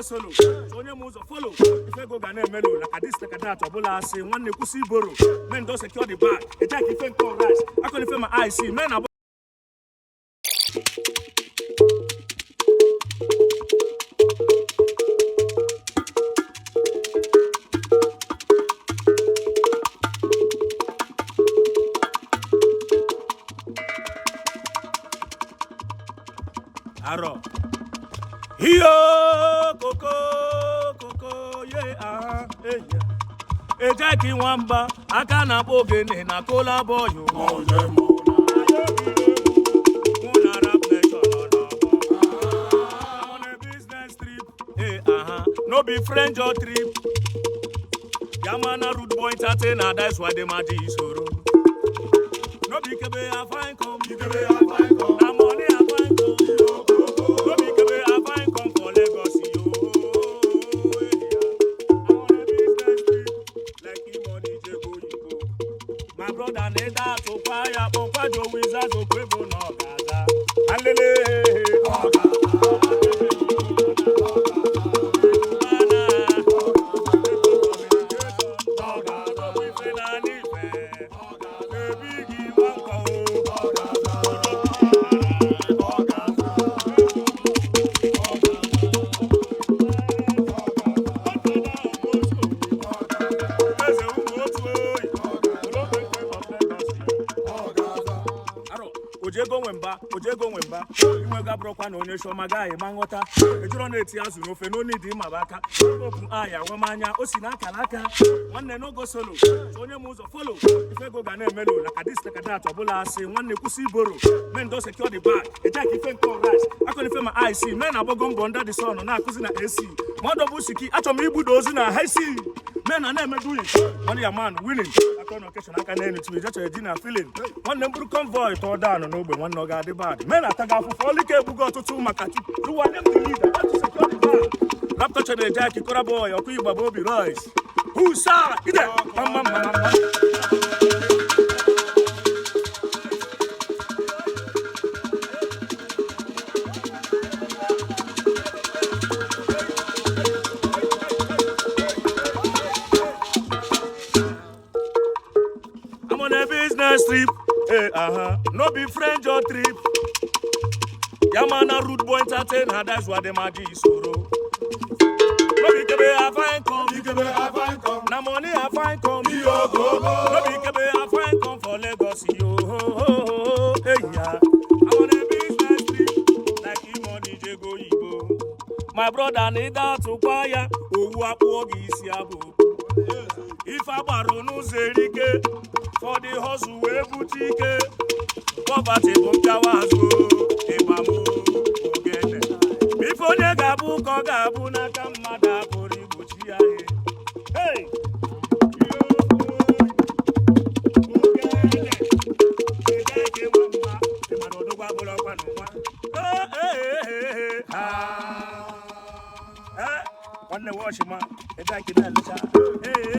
Solo, onye muzo follow. If you go Ghana melo, like this, like that, obola say one ne kusi boro. Men don't secure the bag. Ejyk if you come rise. I can feel my eyes see. Men are Aro. Hiyo koko yeah Ejyk Nwamba aka na Ogene na kola boy on a business trip no be friend or trip Yamana rude boy entertainer that's why them are disoro no be kebe a fine come na money a fine come no be kebe a fine come for Lagos my brother need that to fire, Papa Joe Wizard to Quebo no Gaza. Alele, Ejyk Nwamba, inwe gabrokwa na onye shoma gaghị ma nghọta ejiro na-eti azụ n'ofe no need ma baka okwu aya wamanya o si n'aka n'aka nwanne no go solo onye mu ụzọ follow ife go Ghana emelo like this like that ọbụla asị nwanne kwụsị iboro men don't secure the bag Ejyk ife come rise akọni fe my eye see men abogo mbọ under the sun na-akụzi na AC modobu siki achọ m igbudo ozu na high sea men are never doing one your man winning akọ na occasion aka na enu to just a dinner feeling one number convoy to down no ogbe one no ga dị bad men ataga afụfụ olike ebugo ọtụtụ maka you are them the leader that to secure the bag rap touch the Ejyk kora boy ọkụ igba Bobby Royce who sa ide mama on a business trip, no be friend or trip. Yamana rude boy entertainer, that's why them are disoro. No be kebe a fine come, na money a fine come, yo go. No be kebe a fine come for Lagos, yo. Hey yeah, I'm on a business trip, like him on DJ go Igbo. My brother need that to fire, owu apogi isi abo. If I borrow no zerike. For the hustle we boutique poverty bunkawazo ebamu Ogene before the gabu ko gabu na kamada bori buchi ya hey Ejyk Nwamba e ma do gba bolo kwa no wa one watch ma Ejyk na lecha